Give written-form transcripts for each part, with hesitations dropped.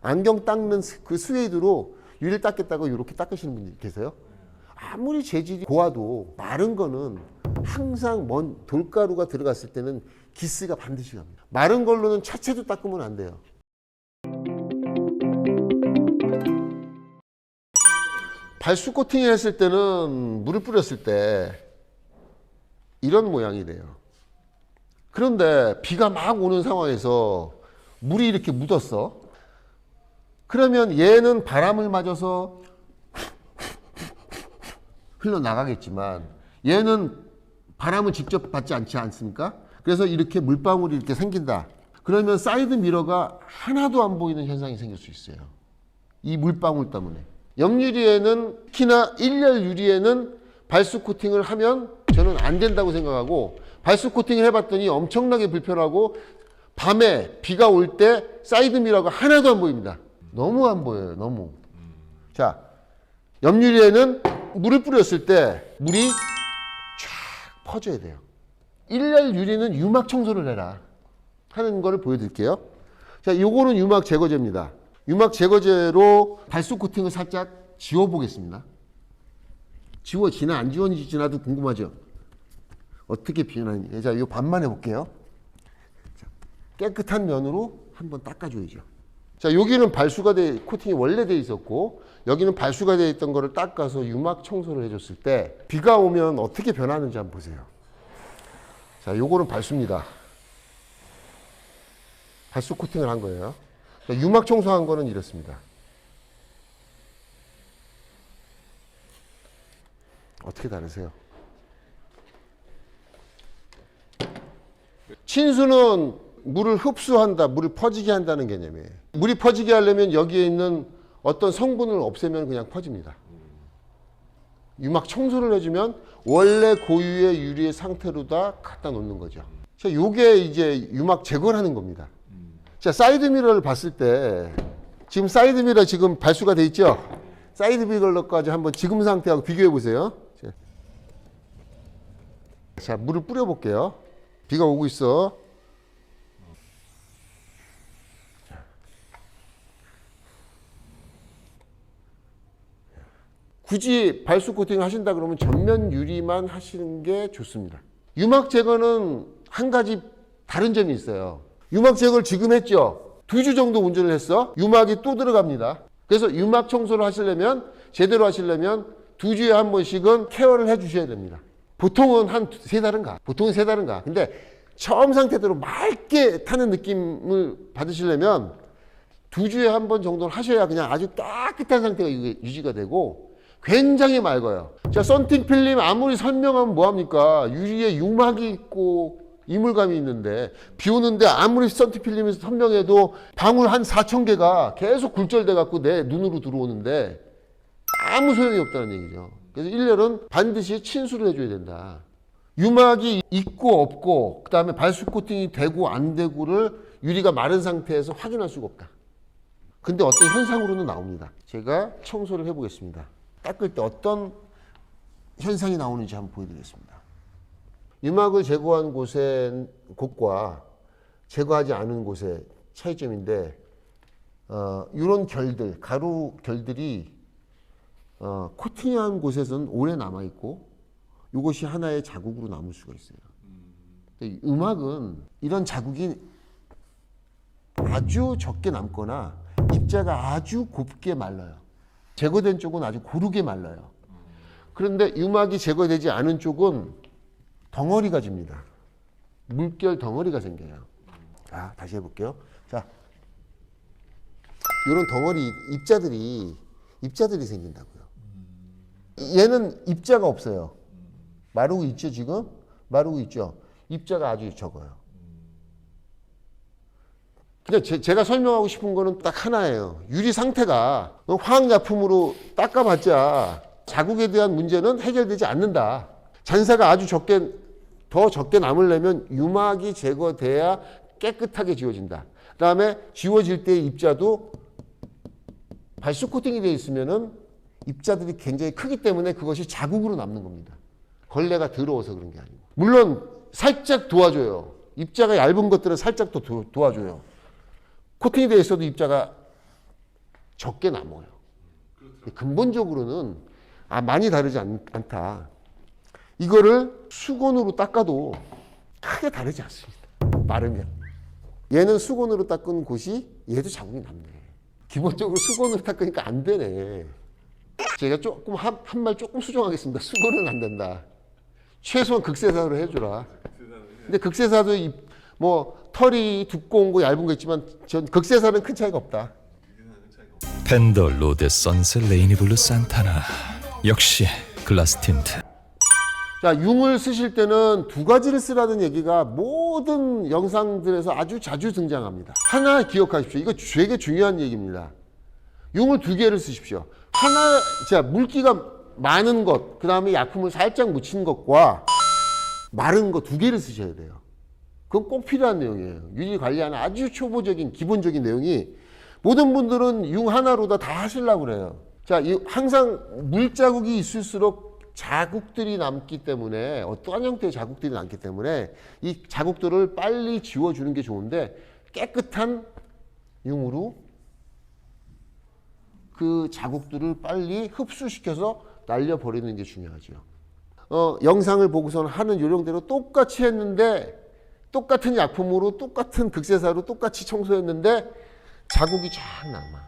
안경 닦는 그 스웨이드로 유리를 닦겠다고 이렇게 닦으시는 분이 계세요? 아무리 재질이 고와도 마른 거는 항상 먼 돌가루가 들어갔을 때는 기스가 반드시 갑니다. 마른 걸로는 차체도 닦으면 안 돼요. 발수 코팅을 했을 때는 물을 뿌렸을 때 이런 모양이 돼요. 그런데 비가 막 오는 상황에서 물이 이렇게 묻었어. 그러면 얘는 바람을 맞아서 흘러나가겠지만 얘는 바람을 직접 받지 않지 않습니까? 그래서 이렇게 물방울이 이렇게 생긴다. 그러면 사이드 미러가 하나도 안 보이는 현상이 생길 수 있어요. 이 물방울 때문에. 옆유리에는, 특히나 1열 유리에는 발수 코팅을 하면 저는 안 된다고 생각하고, 발수 코팅을 해봤더니 엄청나게 불편하고 밤에 비가 올 때 사이드 미러가 하나도 안 보입니다. 너무 안 보여요. 너무. 자, 옆유리에는 물을 뿌렸을 때 물이 쫙 퍼져야 돼요. 1열 유리는 유막 청소를 해라 하는 거를 보여드릴게요. 자, 요거는 유막 제거제입니다. 유막 제거제로 발수 코팅을 살짝 지워보겠습니다. 지워지나 안 지워지나도 궁금하죠? 어떻게 변하는지. 자, 요 반만 해볼게요. 자, 깨끗한 면으로 한번 닦아줘야죠. 자, 여기는 발수가 코팅이 원래 돼 있었고, 여기는 발수가 돼 있던 거를 닦아서 유막 청소를 해줬을 때 비가 오면 어떻게 변하는지 한번 보세요. 자, 요거는 발수입니다. 발수 코팅을 한 거예요. 자, 유막 청소한 거는 이렇습니다. 어떻게 다르세요? 친수는 물을 흡수한다, 물을 퍼지게 한다는 개념이에요. 물이 퍼지게 하려면 여기에 있는 어떤 성분을 없애면 그냥 퍼집니다. 유막 청소를 해주면 원래 고유의 유리의 상태로 다 갖다 놓는 거죠. 자, 요게 이제 유막 제거를 하는 겁니다. 자, 사이드 미러를 봤을 때 지금 사이드 미러 지금 발수가 돼 있죠? 사이드 미러까지 한번 지금 상태하고 비교해 보세요. 자, 물을 뿌려 볼게요. 비가 오고 있어. 굳이 발수 코팅을 하신다 그러면 전면 유리만 하시는 게 좋습니다. 유막 제거는 한 가지 다른 점이 있어요. 유막 제거를 지금 했죠? 2주 정도 운전을 했어? 유막이 또 들어갑니다. 그래서 유막 청소를 하시려면, 제대로 하시려면 2주에 한 번씩은 케어를 해 주셔야 됩니다. 보통은 한 3달은 가. 보통은 3달은 가. 근데 처음 상태대로 맑게 타는 느낌을 받으시려면 2주에 한 번 정도는 하셔야 그냥 아주 깨끗한 상태가 유지가 되고 굉장히 맑아요. 자, 썬팅 필름 아무리 설명하면 뭐합니까? 유리에 유막이 있고 이물감이 있는데 비 오는데 아무리 썬팅 필름에서 설명해도 방울 한 4,000개가 계속 굴절돼 갖고 내 눈으로 들어오는데 아무 소용이 없다는 얘기죠. 그래서 1열은 반드시 친수를 해줘야 된다. 유막이 있고 없고, 그 다음에 발수 코팅이 되고 안 되고를 유리가 마른 상태에서 확인할 수가 없다. 근데 어떤 현상으로는 나옵니다. 제가 청소를 해보겠습니다. 닦을 때 어떤 현상이 나오는지 한번 보여드리겠습니다. 유막을 제거한 곳과 제거하지 않은 곳의 차이점인데, 이런 결들, 가루 결들이 코팅한 곳에서는 오래 남아있고 이것이 하나의 자국으로 남을 수가 있어요. 유막은 이런 자국이 아주 적게 남거나 입자가 아주 곱게 말라요. 제거된 쪽은 아주 고르게 말라요. 그런데 유막이 제거되지 않은 쪽은 덩어리가 집니다. 물결 덩어리가 생겨요. 자, 다시 해볼게요. 자, 이런 덩어리 입자들이 생긴다고요. 얘는 입자가 없어요. 마르고 있죠, 지금? 마르고 있죠? 입자가 아주 적어요. 그냥 제가 설명하고 싶은 거는 딱 하나예요. 유리 상태가 화학약품으로 닦아봤자 자국에 대한 문제는 해결되지 않는다. 잔사가 아주 더 적게 남으려면 유막이 제거돼야 깨끗하게 지워진다. 그 다음에 지워질 때의 입자도 발수 코팅이 되어 있으면은 입자들이 굉장히 크기 때문에 그것이 자국으로 남는 겁니다. 걸레가 더러워서 그런 게 아니고. 물론 살짝 도와줘요. 입자가 얇은 것들은 살짝 더 도와줘요. 코팅이 되어 있어도 입자가 적게 남아요. 근본적으로는 많이 다르지 않다. 이거를 수건으로 닦아도 크게 다르지 않습니다. 마르면. 얘는 수건으로 닦은 곳이 얘도 자국이 남네. 기본적으로 수건으로 닦으니까 안 되네. 제가 조금 한 말 조금 수정하겠습니다. 수건은 안 된다. 최소한 극세사로 해주라. 근데 극세사도 뭐 털이 두꺼운 거 얇은 거 있지만 전 극세사는 큰 차이가 없다. 펜더 로데 선셋 레이니블루 산타나 역시 글라스 틴트. 자, 융을 쓰실 때는 두 가지를 쓰라는 얘기가 모든 영상들에서 아주 자주 등장합니다. 하나 기억하십시오. 이거 되게 중요한 얘기입니다. 융을 두 개를 쓰십시오. 하나, 자, 물기가 많은 것, 그 다음에 약품을 살짝 묻힌 것과 마른 거 두 개를 쓰셔야 돼요. 그건 꼭 필요한 내용이에요. 유리 관리하는 아주 초보적인 기본적인 내용이 모든 분들은 융 하나로 다 하시려고 그래요. 자, 항상 물자국이 있을수록 자국들이 남기 때문에 어떠한 형태의 자국들이 남기 때문에 이 자국들을 빨리 지워주는 게 좋은데 깨끗한 융으로 그 자국들을 빨리 흡수시켜서 날려버리는 게 중요하죠. 영상을 보고서는 하는 요령대로 똑같이 했는데 똑같은 약품으로 똑같은 극세사로 똑같이 청소했는데 자국이 쫙 남아.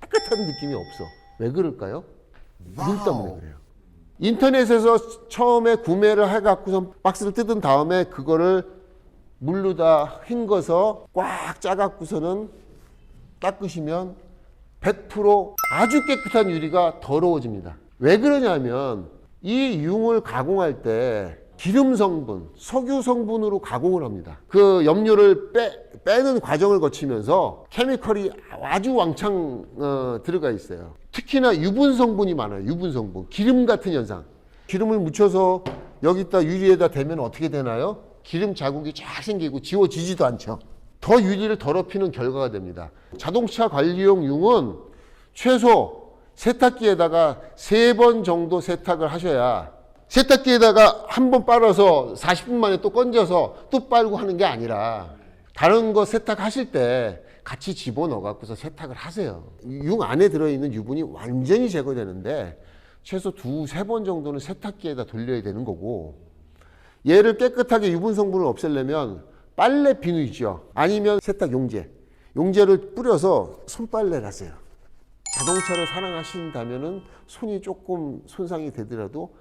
깨끗한 느낌이 없어. 왜 그럴까요? 융 때문에 그래요. 인터넷에서 처음에 구매를 해갖고서 박스를 뜯은 다음에 그거를 물로 다 헹궈서 꽉 짜갖고서는 닦으시면 100% 아주 깨끗한 유리가 더러워집니다. 왜 그러냐면 이 융을 가공할 때 기름 성분, 석유 성분으로 가공을 합니다. 그 염료를 빼는 과정을 거치면서 케미컬이 아주 왕창 들어가 있어요. 특히나 유분 성분이 많아요. 유분 성분. 기름 같은 현상. 기름을 묻혀서 여기다 유리에다 대면 어떻게 되나요? 기름 자국이 쫙 생기고 지워지지도 않죠. 더 유리를 더럽히는 결과가 됩니다. 자동차 관리용 융은 최소 세탁기에다가 3번 정도 세탁을 하셔야, 세탁기에다가 한 번 빨아서 40분 만에 또 건져서 또 빨고 하는 게 아니라 다른 거 세탁하실 때 같이 집어넣어 갖고서 세탁을 하세요. 융 안에 들어있는 유분이 완전히 제거되는데 최소 2-3번 정도는 세탁기에다 돌려야 되는 거고, 얘를 깨끗하게 유분 성분을 없애려면 빨래 비누 있죠. 아니면 세탁 용제를 뿌려서 손빨래를 하세요. 자동차를 사랑하신다면은 손이 조금 손상이 되더라도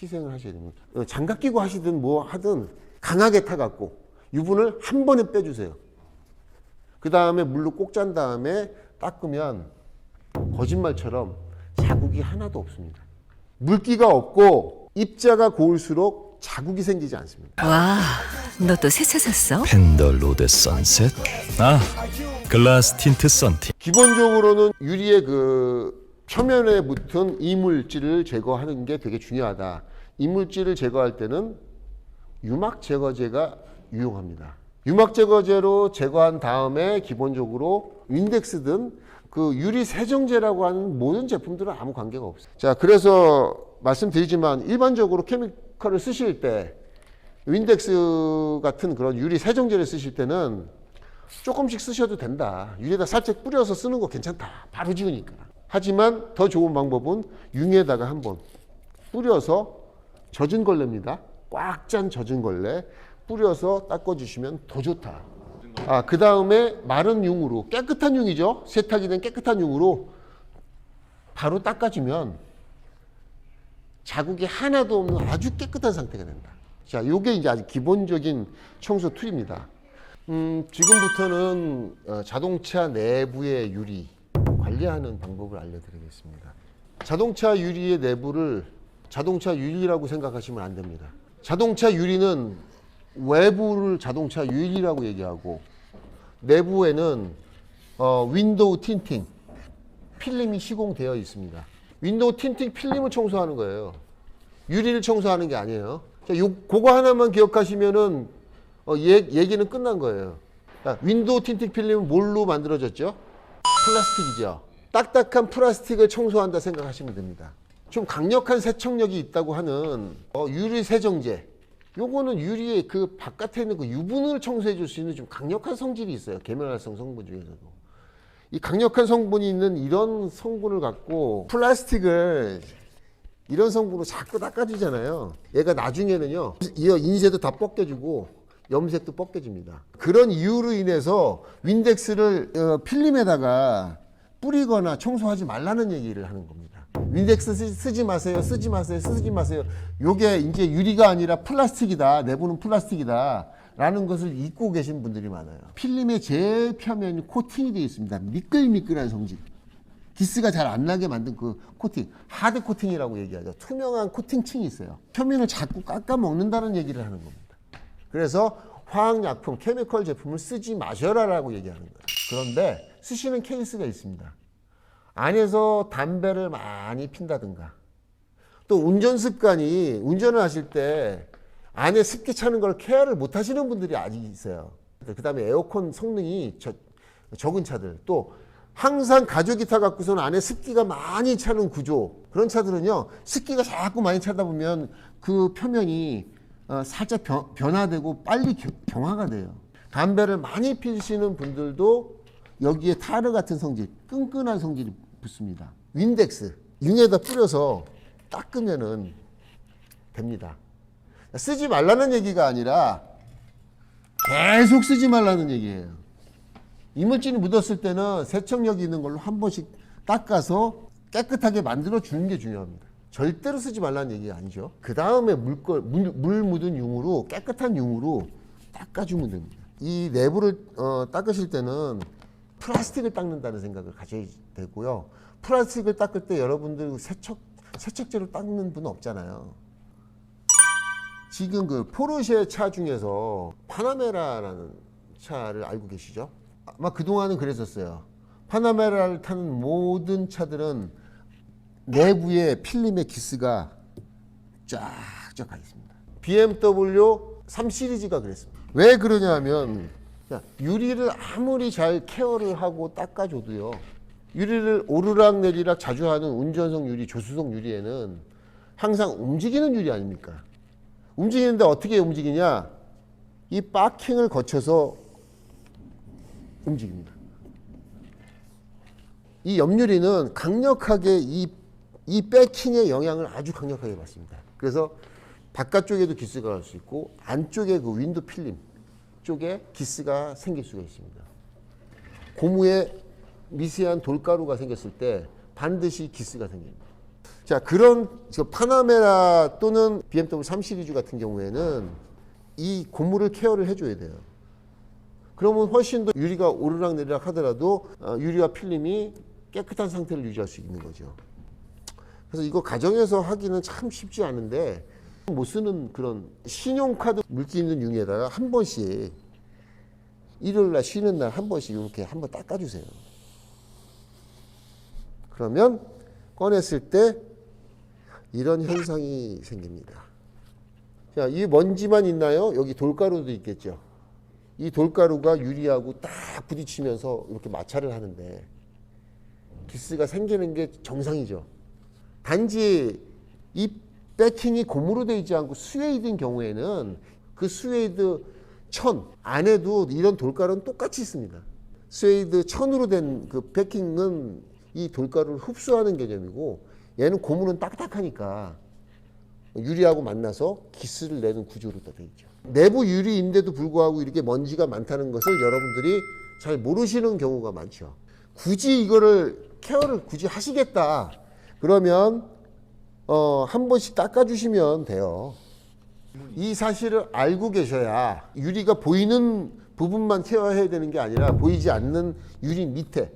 희생을 하셔야 됩니다. 장갑 끼고 하시든 뭐 하든 강하게 타갖고 유분을 한 번에 빼주세요. 그 다음에 물로 꼭 짠 다음에 닦으면 거짓말처럼 자국이 하나도 없습니다. 물기가 없고 입자가 고울수록 자국이 생기지 않습니다. 와, 너 또 새 차 샀어? 펜더 로데 선셋. 글라스 틴트 선팅. 기본적으로는 유리의 그 표면에 붙은 이물질을 제거하는 게 되게 중요하다. 이물질을 제거할 때는 유막 제거제가 유용합니다. 유막 제거제로 제거한 다음에 기본적으로 윈덱스든 그 유리 세정제라고 하는 모든 제품들은 아무 관계가 없어요. 자, 그래서 말씀드리지만 일반적으로 케미컬을 쓰실 때 윈덱스 같은 그런 유리 세정제를 쓰실 때는 조금씩 쓰셔도 된다. 유리에다 살짝 뿌려서 쓰는 거 괜찮다. 바로 지우니까. 하지만 더 좋은 방법은 융에다가 한번 뿌려서 젖은 걸레입니다. 꽉 짠 젖은 걸레 뿌려서 닦아주시면 더 좋다. 그 다음에 마른 융으로, 깨끗한 융이죠. 세탁이 된 깨끗한 융으로 바로 닦아주면 자국이 하나도 없는 아주 깨끗한 상태가 된다. 자, 요게 이제 아주 기본적인 청소 툴입니다. 지금부터는 자동차 내부의 유리 관리하는 방법을 알려드리겠습니다. 자동차 유리의 내부를 자동차 유리라고 생각하시면 안 됩니다. 자동차 유리는 외부를 자동차 유리라고 얘기하고 내부에는 윈도우 틴팅 필름이 시공되어 있습니다. 윈도우 틴팅 필름을 청소하는 거예요. 유리를 청소하는 게 아니에요. 자, 그거 하나만 기억하시면은 얘기는 끝난 거예요. 자, 윈도우 틴팅 필름은 뭘로 만들어졌죠? 플라스틱이죠. 딱딱한 플라스틱을 청소한다 생각하시면 됩니다. 좀 강력한 세척력이 있다고 하는 유리 세정제. 요거는 유리의 그 바깥에 있는 그 유분을 청소해 줄 수 있는 좀 강력한 성질이 있어요. 계면활성 성분 중에서도. 이 강력한 성분이 있는 이런 성분을 갖고 플라스틱을 이런 성분으로 자꾸 닦아주잖아요. 얘가 나중에는요, 이 인쇄도 다 벗겨지고 염색도 벗겨집니다. 그런 이유로 인해서 윈덱스를 필름에다가 뿌리거나 청소하지 말라는 얘기를 하는 겁니다. 윈덱스 쓰지 마세요, 쓰지 마세요, 쓰지 마세요. 요게 이제 유리가 아니라 플라스틱이다, 내부는 플라스틱이다 라는 것을 잊고 계신 분들이 많아요. 필름의 제일 표면이 코팅이 되어 있습니다. 미끌미끌한 성질. 기스가 잘 안 나게 만든 그 코팅, 하드 코팅이라고 얘기하죠. 투명한 코팅층이 있어요. 표면을 자꾸 깎아 먹는다는 얘기를 하는 겁니다. 그래서 화학약품, 케미컬 제품을 쓰지 마셔라라고 얘기하는 거예요. 그런데 쓰시는 케이스가 있습니다. 안에서 담배를 많이 핀다든가, 또 운전 습관이, 운전을 하실 때 안에 습기 차는 걸 케어를 못 하시는 분들이 아직 있어요. 그 다음에 에어컨 성능이 적은 차들, 또 항상 가죽이 타갖고서는 안에 습기가 많이 차는 구조, 그런 차들은요, 습기가 자꾸 많이 차다 보면 그 표면이 살짝 변화되고 빨리 경화가 돼요. 담배를 많이 피시는 분들도 여기에 타르 같은 성질, 끈끈한 성질이 붙습니다. 윈덱스, 융에다 뿌려서 닦으면은 됩니다. 쓰지 말라는 얘기가 아니라 계속 쓰지 말라는 얘기예요. 이물질이 묻었을 때는 세척력이 있는 걸로 한 번씩 닦아서 깨끗하게 만들어 주는 게 중요합니다. 절대로 쓰지 말라는 얘기가 아니죠. 그 다음에 물 묻은 융으로, 깨끗한 융으로 닦아주면 됩니다. 이 내부를 닦으실 때는 플라스틱을 닦는다는 생각을 가져야 되고요. 플라스틱을 닦을 때 여러분들 세척제로 닦는 분은 없잖아요. 지금 그 포르쉐 차 중에서 파나메라라는 차를 알고 계시죠? 아마 그동안은 그랬었어요. 파나메라를 타는 모든 차들은 내부에 필름의 기스가 쫙쫙 가 있습니다. BMW 3 시리즈가 그랬습니다. 왜 그러냐 하면 유리를 아무리 잘 케어를 하고 닦아줘도요, 유리를 오르락내리락 자주 하는 운전석 유리, 조수석 유리에는 항상 움직이는 유리 아닙니까? 움직이는데 어떻게 움직이냐? 이 바킹을 거쳐서 움직입니다. 이 옆유리는 강력하게 이 백킹의 영향을 아주 강력하게 받습니다. 그래서 바깥쪽에도 기스가 갈 수 있고 안쪽에 그 윈도 필름 쪽에 기스가 생길 수가 있습니다. 고무에 미세한 돌가루가 생겼을 때 반드시 기스가 생깁니다. 자, 그런 파나메라 또는 BMW 3 시리즈 같은 경우에는 이 고무를 케어를 해줘야 돼요. 그러면 훨씬 더 유리가 오르락내리락 하더라도 유리와 필름이 깨끗한 상태를 유지할 수 있는 거죠. 그래서 이거 가정에서 하기는 참 쉽지 않은데, 못 쓰는 그런 신용카드 물기 있는 융에다가 한 번씩, 일요일날 쉬는 날 한 번씩 이렇게 한번 닦아주세요. 그러면 꺼냈을 때 이런 현상이 생깁니다. 자, 이 먼지만 있나요? 여기 돌가루도 있겠죠. 이 돌가루가 유리하고 딱 부딪히면서 이렇게 마찰을 하는데 기스가 생기는 게 정상이죠. 단지 이 백킹이 고무로 되어 있지 않고 스웨이드인 경우에는 그 스웨이드 천 안에도 이런 돌가루는 똑같이 있습니다. 스웨이드 천으로 된 그 백킹은 이 돌가루를 흡수하는 개념이고, 얘는 고무는 딱딱하니까 유리하고 만나서 기스를 내는 구조로 되어 있죠. 내부 유리인데도 불구하고 이렇게 먼지가 많다는 것을 여러분들이 잘 모르시는 경우가 많죠. 굳이 이거를 케어를 굳이 하시겠다 그러면 한 번씩 닦아주시면 돼요. 이 사실을 알고 계셔야 유리가 보이는 부분만 케어해야 되는 게 아니라 보이지 않는 유리 밑에.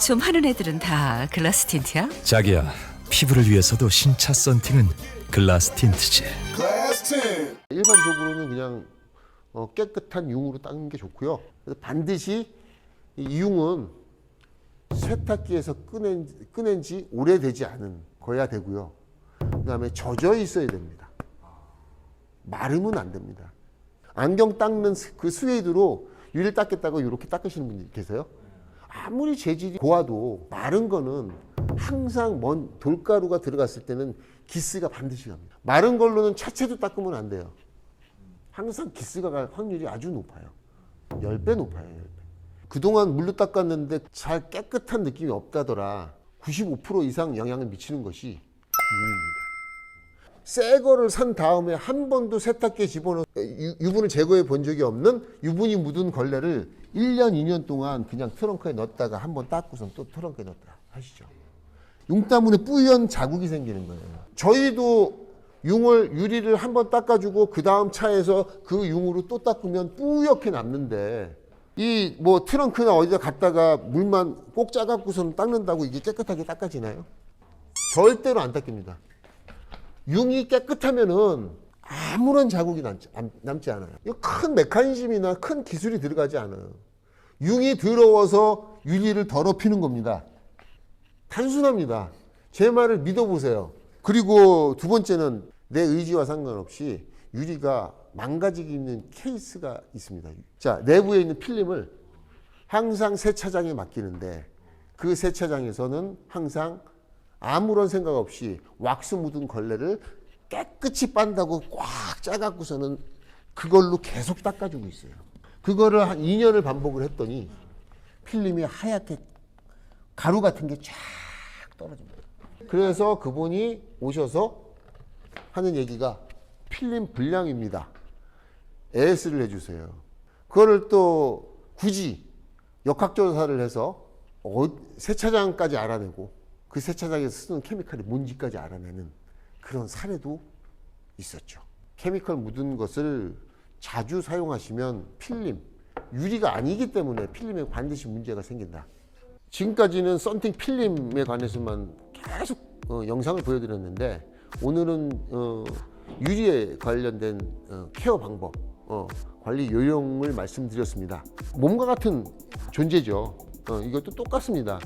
좀 하는 애들은 다 글라스 틴트야? 자기야, 피부를 위해서도 신차 썬팅은 글라스 틴트지. 일반적으로는 그냥 깨끗한 융으로 닦는 게 좋고요. 그래서 반드시 이 융은 세탁기에서 꺼낸 지 오래되지 않은 거야 되고요. 그 다음에 젖어 있어야 됩니다. 마르면 안 됩니다. 안경 닦는 그 스웨이드로 유리를 닦겠다고 이렇게 닦으시는 분들 계세요. 아무리 재질이 고와도 마른 거는 항상 먼 돌가루가 들어갔을 때는 기스가 반드시 갑니다. 마른 걸로는 차체도 닦으면 안 돼요. 항상 기스가 갈 확률이 아주 높아요. 10배 높아요. 10배. 그동안 물로 닦았는데 잘 깨끗한 느낌이 없다더라. 95% 이상 영향을 미치는 것이 유입니다. 새 거를 산 다음에 한 번도 세탁기에 집어넣어 유분을 제거해 본 적이 없는 유분이 묻은 걸레를 1년, 2년 동안 그냥 트렁크에 넣었다가 한 번 닦고선 또 트렁크에 넣었다 하시죠. 융 때문에 뿌연 자국이 생기는 거예요. 저희도 유리를 한 번 닦아주고 그 다음 차에서 그 융으로 또 닦으면 뿌옇게 남는데 이 뭐 트렁크나 어디다 갖다가 물만 꼭 짜갖고선 닦는다고 이게 깨끗하게 닦아지나요? 절대로 안 닦입니다. 융이 깨끗하면은 아무런 자국이 남지 않아요. 이거 큰 메커니즘이나 큰 기술이 들어가지 않아요. 융이 더러워서 유리를 더럽히는 겁니다. 단순합니다. 제 말을 믿어보세요. 그리고 두 번째는 내 의지와 상관없이 유리가 망가지기 있는 케이스가 있습니다. 자, 내부에 있는 필름을 항상 세차장에 맡기는데 그 세차장에서는 항상 아무런 생각 없이 왁스 묻은 걸레를 깨끗이 빤다고 꽉 짜갖고서는 그걸로 계속 닦아주고 있어요. 그거를 한 2년을 반복을 했더니 필름이 하얗게 가루 같은 게 쫙 떨어집니다. 그래서 그분이 오셔서 하는 얘기가 필름 불량입니다. AS를 해주세요. 그거를 또 굳이 역학조사를 해서 세차장까지 알아내고 그 세차장에서 쓰는 케미칼이 뭔지까지 알아내는 그런 사례도 있었죠. 케미칼 묻은 것을 자주 사용하시면 필름, 유리가 아니기 때문에 필름에 반드시 문제가 생긴다. 지금까지는 썬팅 필름에 관해서만 계속 영상을 보여드렸는데 오늘은 유리에 관련된 케어 방법, 관리 요령을 말씀드렸습니다. 몸과 같은 존재죠. 이것도 똑같습니다.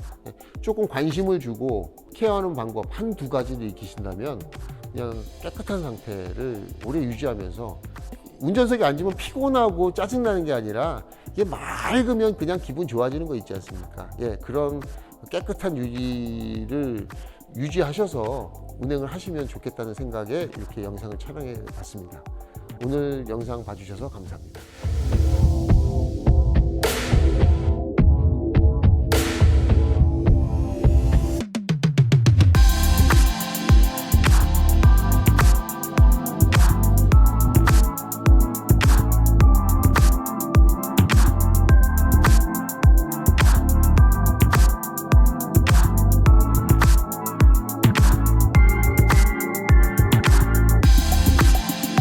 조금 관심을 주고 케어하는 방법 한두 가지를 익히신다면 그냥 깨끗한 상태를 오래 유지하면서 운전석에 앉으면 피곤하고 짜증나는 게 아니라 이게 맑으면 그냥 기분 좋아지는 거 있지 않습니까? 예, 그런 깨끗한 유지를 유지하셔서 운행을 하시면 좋겠다는 생각에 이렇게 영상을 촬영해 봤습니다. 오늘 영상 봐주셔서 감사합니다.